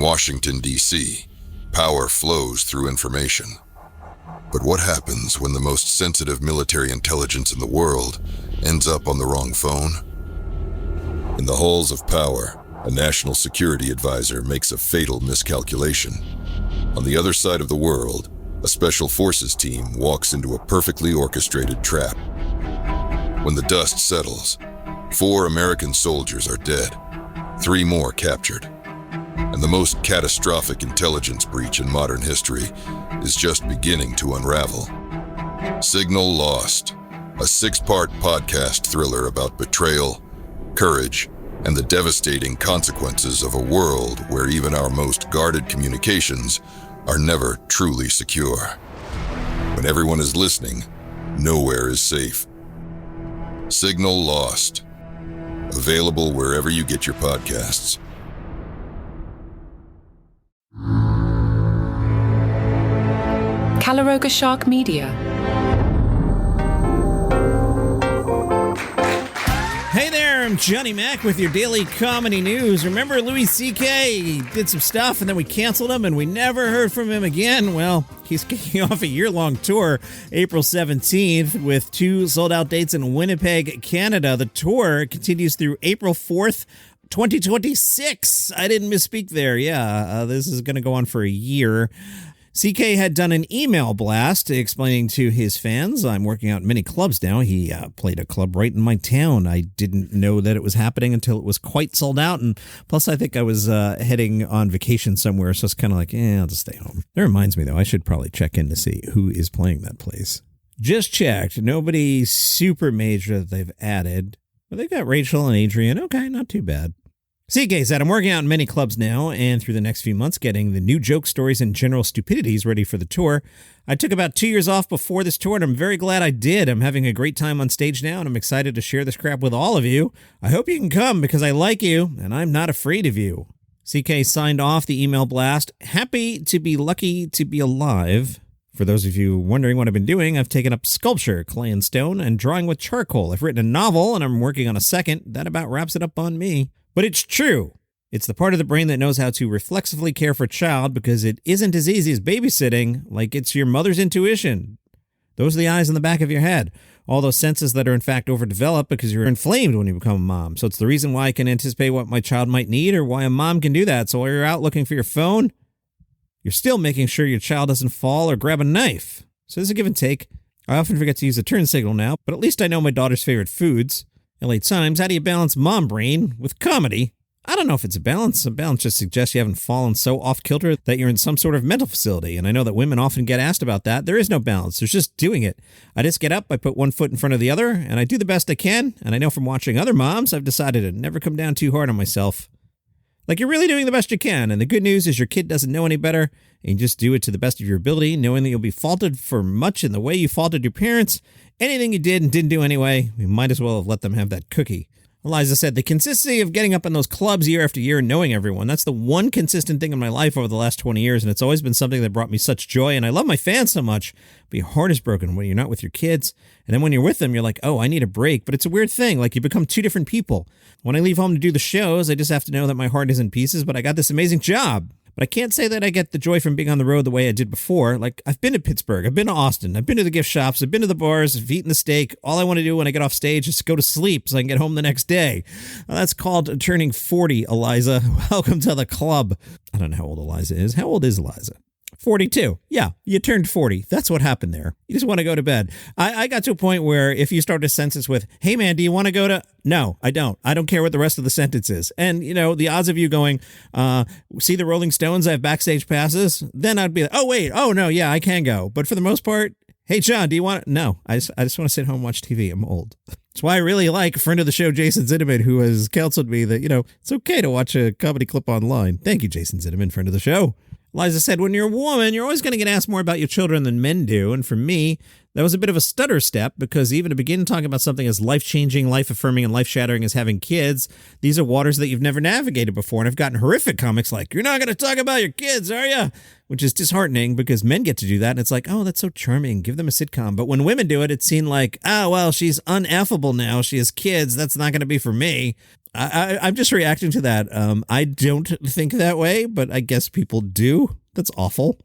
Washington, D.C., power flows through information. But what happens when the most sensitive military intelligence in the world ends up on the wrong phone? In the halls of power, a national security advisor makes a fatal miscalculation. On the other side of the world, a special forces team walks into a perfectly orchestrated trap. When the dust settles, 4 American soldiers are dead, 3 more captured. And the most catastrophic intelligence breach in modern history is just beginning to unravel. Signal Lost, a 6-part podcast thriller about betrayal, courage, and the devastating consequences of a world where even our most guarded communications are never truly secure. When everyone is listening, nowhere is safe. Signal Lost. Available wherever you get your podcasts. Calaroga Shark Media. Hey there, I'm Johnny Mac with your daily comedy news. Remember Louis C.K.? He did some stuff and then we canceled him and we never heard from him again. Well, he's kicking off a year-long tour April 17th with 2 sold-out dates in Winnipeg, Canada. The tour continues through April 4th, 2026. I didn't misspeak there. Yeah, this is going to go on for a year. CK had done an email blast explaining to his fans, I'm working out in many clubs now. He played a club right in my town. I didn't know that it was happening until it was quite sold out. And plus, I think I was heading on vacation somewhere. So it's kind of like, I'll just stay home. That reminds me, though, I should probably check in to see who is playing that place. Just checked. Nobody super major that they've added. But they've got Rachel and Adrian. Okay, not too bad. CK said, I'm working out in many clubs now, and through the next few months getting the new joke stories and general stupidities ready for the tour. I took about 2 years off before this tour, and I'm very glad I did. I'm having a great time on stage now, and I'm excited to share this crap with all of you. I hope you can come because I like you, and I'm not afraid of you. CK signed off the email blast. Happy to be lucky to be alive. For those of you wondering what I've been doing, I've taken up sculpture, clay and stone, and drawing with charcoal. I've written a novel, and I'm working on a second. That about wraps it up on me. But it's true. It's the part of the brain that knows how to reflexively care for a child because it isn't as easy as babysitting, like it's your mother's intuition. Those are the eyes in the back of your head. All those senses that are in fact overdeveloped because you're inflamed when you become a mom. So it's the reason why I can anticipate what my child might need or why a mom can do that. So while you're out looking for your phone, you're still making sure your child doesn't fall or grab a knife. So there's a give and take. I often forget to use the turn signal now, but at least I know my daughter's favorite foods. LA Times, how do you balance mom brain with comedy? I don't know if it's a balance. A balance just suggests you haven't fallen so off-kilter that you're in some sort of mental facility. And I know that women often get asked about that. There is no balance. There's just doing it. I just get up, I put one foot in front of the other, and I do the best I can. And I know from watching other moms, I've decided to never come down too hard on myself. Like, you're really doing the best you can. And the good news is your kid doesn't know any better. And you just do it to the best of your ability, knowing that you'll be faulted for much in the way you faulted your parents. Anything you did and didn't do anyway, we might as well have let them have that cookie. Eliza said, the consistency of getting up in those clubs year after year and knowing everyone, that's the one consistent thing in my life over the last 20 years, and it's always been something that brought me such joy, and I love my fans so much, but your heart is broken when you're not with your kids, and then when you're with them, you're like, oh, I need a break, but it's a weird thing, like you become 2 different people. When I leave home to do the shows, I just have to know that my heart is in pieces, but I got this amazing job. But I can't say that I get the joy from being on the road the way I did before. Like, I've been to Pittsburgh, I've been to Austin, I've been to the gift shops, I've been to the bars, I've eaten the steak. All I want to do when I get off stage is go to sleep so I can get home the next day. Well, that's called turning 40, Eliza. Welcome to the club. I don't know how old Eliza is. How old is Eliza? 42. Yeah, you turned 40. That's what happened there. You just want to go to bed. I got to a point where if you start a sentence with, hey man, do you want to go to... No, I don't. I don't care what the rest of the sentence is. And, you know, the odds of you going, see the Rolling Stones, I have backstage passes, then I'd be like, oh, wait, oh, no, yeah, I can go. But for the most part, hey, John, do you want... No, I just want to sit home and watch TV. I'm old. That's why I really like a friend of the show, Jason Zinneman, who has counseled me that, you know, it's okay to watch a comedy clip online. Thank you, Jason Zinneman, friend of the show. Eliza said, when you're a woman, you're always going to get asked more about your children than men do. And for me, that was a bit of a stutter step because even to begin talking about something as life-changing, life-affirming, and life-shattering as having kids, these are waters that you've never navigated before. And I've gotten horrific comments like, you're not going to talk about your kids, are you? which is disheartening because men get to do that. And it's like, oh, that's so charming. Give them a sitcom. But when women do it, it's seen like, oh, well, she's unaffable now. She has kids. That's not going to be for me. I'm just reacting to that. I don't think that way, but I guess people do. That's awful.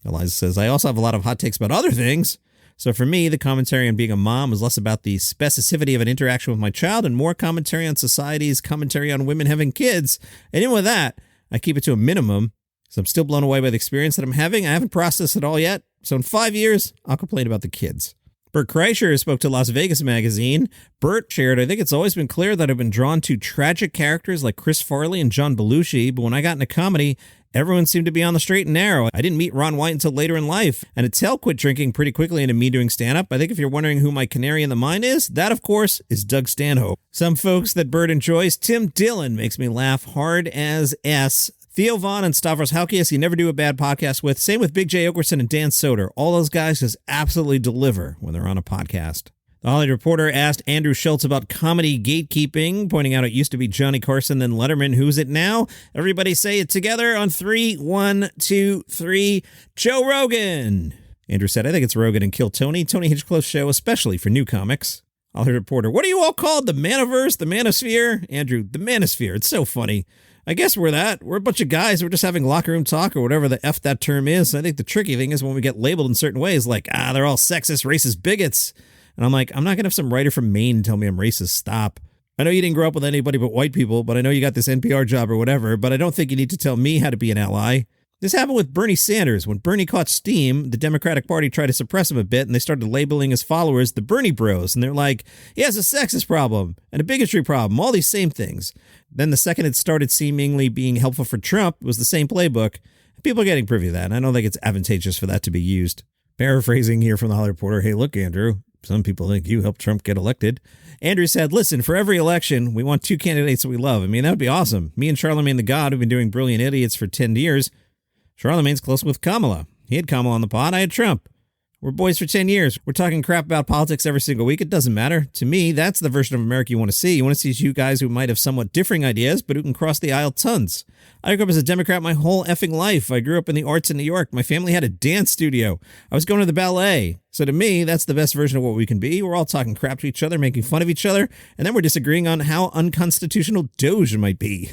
Eliza says, I also have a lot of hot takes about other things. So for me, the commentary on being a mom was less about the specificity of an interaction with my child and more commentary on society's commentary on women having kids. And even with that, I keep it to a minimum. So I'm still blown away by the experience that I'm having. I haven't processed it all yet. So in 5 years, I'll complain about the kids. Bert Kriescher spoke to Las Vegas Magazine. Bert shared, I think it's always been clear that I've been drawn to tragic characters like Chris Farley and John Belushi, but when I got into comedy, everyone seemed to be on the straight and narrow. I didn't meet Ron White until later in life, and Attell quit drinking pretty quickly into me doing stand-up. I think if you're wondering who my canary in the mine is, that, of course, is Doug Stanhope. Some folks that Bert enjoys, Tim Dillon makes me laugh hard as S. Theo Vaughn and Stavros Halkias, you never do a bad podcast with. Same with Big J. Okerson and Dan Soder. All those guys just absolutely deliver when they're on a podcast. The Hollywood Reporter asked Andrew Schultz about comedy gatekeeping, pointing out it used to be Johnny Carson, then Letterman. Who's it now? Everybody say it together on 3. 1, 2, 3. Joe Rogan. Andrew said, I think it's Rogan and Kill Tony. Tony Hinchcliffe's show, especially for new comics. Hollywood Reporter, what are you all called? The Manoverse? The Manosphere? Andrew, the Manosphere. It's so funny. I guess we're that. We're a bunch of guys. We're just having locker room talk or whatever the F that term is. I think the tricky thing is when we get labeled in certain ways, like, they're all sexist, racist bigots. And I'm like, I'm not going to have some writer from Maine tell me I'm racist. Stop. I know you didn't grow up with anybody but white people, but I know you got this NPR job or whatever, but I don't think you need to tell me how to be an ally. This happened with Bernie Sanders. When Bernie caught steam, the Democratic Party tried to suppress him a bit, and they started labeling his followers the Bernie Bros. And they're like, he has a sexist problem and a bigotry problem, all these same things. Then the second it started seemingly being helpful for Trump, it was the same playbook. People are getting privy to that, and I don't think it's advantageous for that to be used. Paraphrasing here from the Hollywood Reporter, hey, look, Andrew, some people think you helped Trump get elected. Andrew said, listen, for every election, we want 2 candidates that we love. I mean, that would be awesome. Me and Charlemagne the God, who've been doing Brilliant Idiots for 10 years. Charlemagne's close with Kamala. He had Kamala on the pod. I had Trump. We're boys for 10 years. We're talking crap about politics every single week. It doesn't matter. To me, that's the version of America you want to see. You want to see 2 guys who might have somewhat differing ideas, but who can cross the aisle tons. I grew up as a Democrat my whole effing life. I grew up in the arts in New York. My family had a dance studio. I was going to the ballet. So to me, that's the best version of what we can be. We're all talking crap to each other, making fun of each other, and then we're disagreeing on how unconstitutional Doge might be.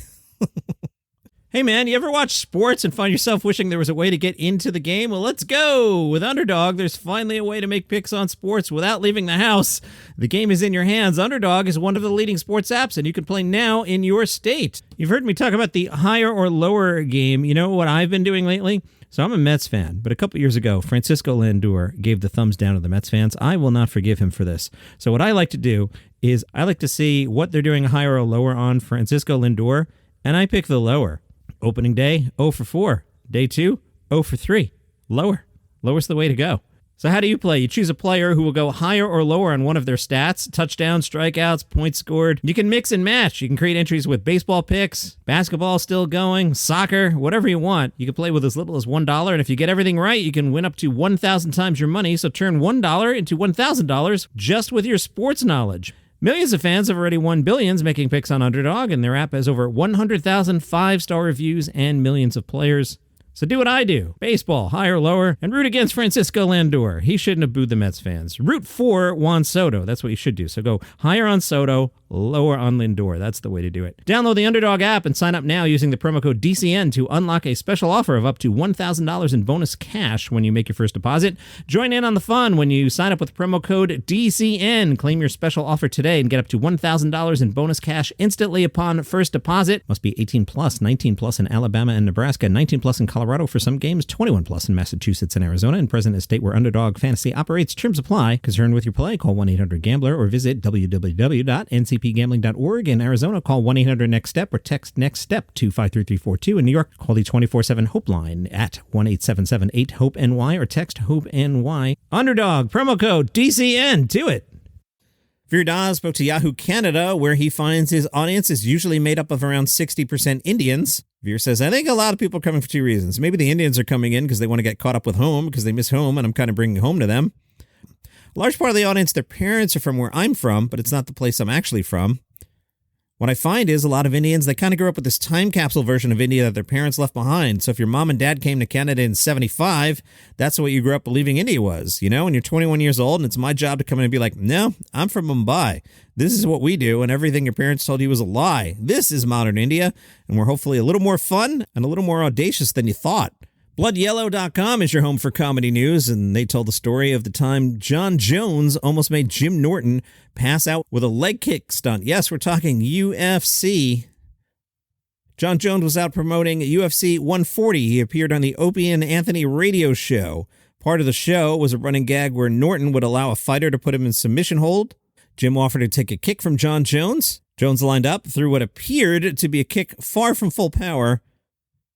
Hey man, you ever watch sports and find yourself wishing there was a way to get into the game? Well, let's go! With Underdog, there's finally a way to make picks on sports without leaving the house. The game is in your hands. Underdog is one of the leading sports apps, and you can play now in your state. You've heard me talk about the higher or lower game. You know what I've been doing lately? So I'm a Mets fan, but a couple years ago, Francisco Lindor gave the thumbs down to the Mets fans. I will not forgive him for this. So what I like to do is I like to see what they're doing higher or lower on Francisco Lindor, and I pick the lower. Opening day, 0 for 4. Day 2, 0 for 3. Lower. Lower's the way to go. So how do you play? You choose a player who will go higher or lower on one of their stats, touchdowns, strikeouts, points scored. You can mix and match. You can create entries with baseball picks, basketball still going, soccer, whatever you want. You can play with as little as $1, and if you get everything right, you can win up to 1,000 times your money. So turn $1 into $1,000 just with your sports knowledge. Millions of fans have already won billions making picks on Underdog, and their app has over 100,000 5-star reviews and millions of players. So do what I do. Baseball, higher, lower, and root against Francisco Lindor. He shouldn't have booed the Mets fans. Root for Juan Soto. That's what you should do. So go higher on Soto, lower on Lindor. That's the way to do it. Download the Underdog app and sign up now using the promo code DCN to unlock a special offer of up to $1,000 in bonus cash when you make your first deposit. Join in on the fun when you sign up with promo code DCN. Claim your special offer today and get up to $1,000 in bonus cash instantly upon first deposit. Must be 18 plus, 19 plus in Alabama and Nebraska, 19 plus in Colorado for some games, 21 plus in Massachusetts and Arizona, and present in a state where Underdog Fantasy operates. Terms apply. Concerned with your play? Call 1-800-GAMBLER or visit www.ncpgambling.org. In Arizona, call 1-800-NEXT-STEP or text NEXT STEP to 53342. In New York, call the 24/7 Hope line at 1-877-8-HOPE-NY or text HOPE-NY. Underdog, promo code DCN. Do it. Veer Das spoke to Yahoo Canada, where he finds his audience is usually made up of around 60% Indians. Veer says, I think a lot of people are coming for 2 reasons. Maybe the Indians are coming in because they want to get caught up with home, because they miss home, and I'm kind of bringing home to them. A large part of the audience, their parents are from where I'm from, but it's not the place I'm actually from. What I find is a lot of Indians, they kind of grew up with this time capsule version of India that their parents left behind. So if your mom and dad came to Canada in 75, that's what you grew up believing India was, and you're 21 years old and it's my job to come in and be like, no, I'm from Mumbai. This is what we do, and everything your parents told you was a lie. This is modern India, and we're hopefully a little more fun and a little more audacious than you thought. BloodYellow.com is your home for comedy news, and they told the story of the time John Jones almost made Jim Norton pass out with a leg kick stunt. Yes, we're talking UFC. John Jones was out promoting UFC 140. He appeared on the Opie and Anthony radio show. Part of the show was a running gag where Norton would allow a fighter to put him in submission hold. Jim offered to take a kick from John Jones. Jones lined up, threw what appeared to be a kick far from full power.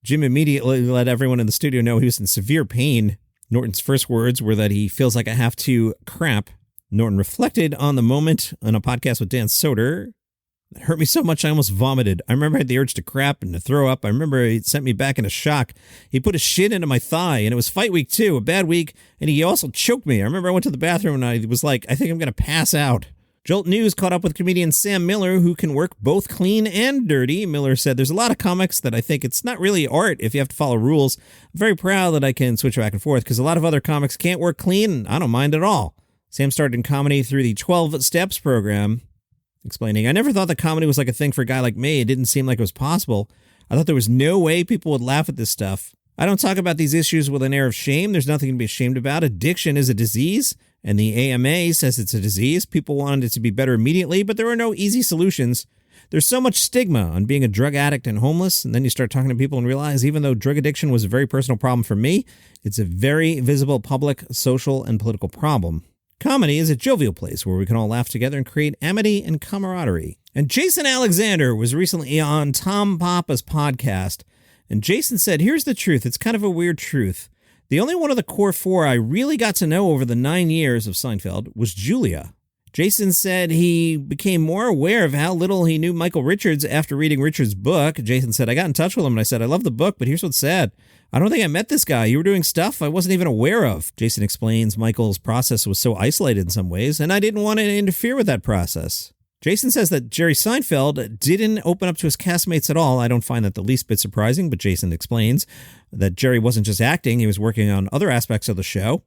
Jim immediately let everyone in the studio know he was in severe pain. Norton's first words were that he feels like I have to crap. Norton reflected on the moment on a podcast with Dan Soder. It hurt me so much I almost vomited. I remember I had the urge to crap and to throw up. I remember it sent me back into shock. He put his shit into my thigh, and it was fight week too, a bad week, and he also choked me. I remember I went to the bathroom and I was like, I think I'm going to pass out. Jolt News caught up with comedian Sam Miller, who can work both clean and dirty. Miller said, there's a lot of comics that I think it's not really art if you have to follow rules. I'm very proud that I can switch back and forth because a lot of other comics can't work clean, and I don't mind at all. Sam started in comedy through the 12 Steps program, explaining, I never thought that comedy was like a thing for a guy like me. It didn't seem like it was possible. I thought there was no way people would laugh at this stuff. I don't talk about these issues with an air of shame. There's nothing to be ashamed about. Addiction is a disease, and the AMA says it's a disease. People wanted it to be better immediately, but there are no easy solutions. There's so much stigma on being a drug addict and homeless, and then you start talking to people and realize even though drug addiction was a very personal problem for me, it's a very visible public, social, and political problem. Comedy is a jovial place where we can all laugh together and create amity and camaraderie. And Jason Alexander was recently on Tom Papa's podcast, and Jason said, here's the truth. It's kind of a weird truth. The only one of the core four I really got to know over the 9 years of Seinfeld was Julia. Jason said he became more aware of how little he knew Michael Richards after reading Richards' book. Jason said, I got in touch with him and I said, I love the book, but here's what's sad. I don't think I met this guy. You were doing stuff I wasn't even aware of. Jason explains Michael's process was so isolated in some ways, and I didn't want to interfere with that process. Jason says that Jerry Seinfeld didn't open up to his castmates at all. I don't find that the least bit surprising, but Jason explains that Jerry wasn't just acting, he was working on other aspects of the show.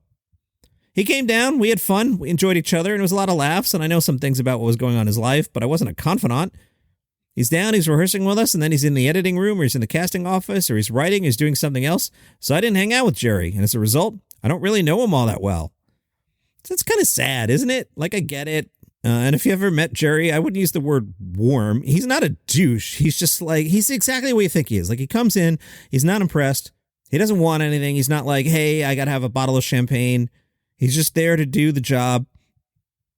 He came down, we had fun, we enjoyed each other, and it was a lot of laughs, and I know some things about what was going on in his life, but I wasn't a confidant. He's down, he's rehearsing with us, and then he's in the editing room, or he's in the casting office, or he's writing, he's doing something else, so I didn't hang out with Jerry, and as a result, I don't really know him all that well. So it's kind of sad, isn't it? Like, I get it. And if you ever met Jerry, I wouldn't use the word warm. He's not a douche. He's just like, he's exactly what you think he is. Like, he comes in, he's not impressed. He doesn't want anything. He's not like, hey, I got to have a bottle of champagne. He's just there to do the job.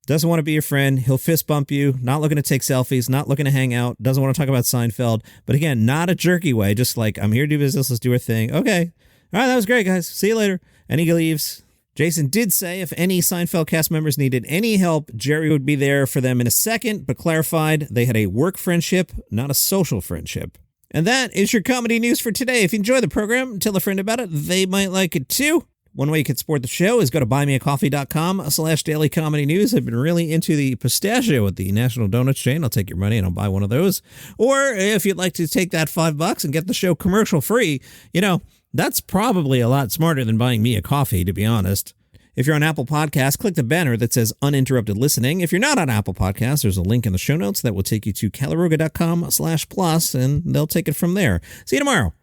Doesn't want to be your friend. He'll fist bump you. Not looking to take selfies. Not looking to hang out. Doesn't want to talk about Seinfeld. But again, not a jerky way. Just like, I'm here to do business. Let's do our thing. Okay. All right. That was great, guys. See you later. And he leaves. Jason did say if any Seinfeld cast members needed any help, Jerry would be there for them in a second, but clarified they had a work friendship, not a social friendship. And that is your comedy news for today. If you enjoy the program, tell a friend about it. They might like it too. One way you can support the show is go to buymeacoffee.com/dailycomedynews. I've been really into the pistachio at the National Donuts chain. I'll take your money and I'll buy one of those. Or if you'd like to take that $5 and get the show commercial free, that's probably a lot smarter than buying me a coffee, to be honest. If you're on Apple Podcasts, click the banner that says uninterrupted listening. If you're not on Apple Podcasts, there's a link in the show notes that will take you to calaroga.com/plus, and they'll take it from there. See you tomorrow.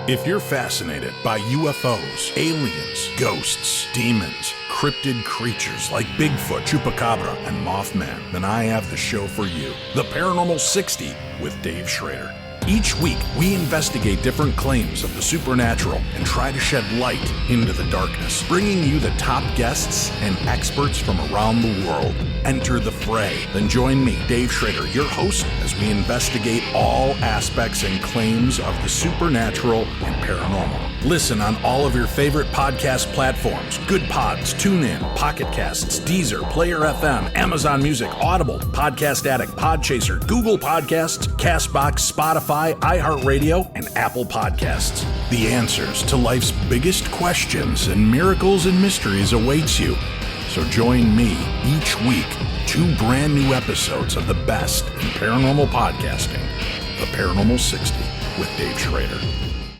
If you're fascinated by UFOs, aliens, ghosts, demons, cryptid creatures like Bigfoot, Chupacabra, and Mothman, then I have the show for you. The Paranormal 60 with Dave Schrader. Each week, we investigate different claims of the supernatural and try to shed light into the darkness, bringing you the top guests and experts from around the world. Enter the fray. Then join me, Dave Schrader, your host, as we investigate all aspects and claims of the supernatural and paranormal. Listen on all of your favorite podcast platforms: Good Pods, TuneIn, Pocket Casts, Deezer, Player FM, Amazon Music, Audible, Podcast Addict, Podchaser, Google Podcasts, CastBox, Spotify, iHeartRadio, and Apple Podcasts. The answers to life's biggest questions and miracles and mysteries awaits you So join me each week, 2 brand new episodes of the best in paranormal podcasting, The Paranormal 60 with Dave Schrader.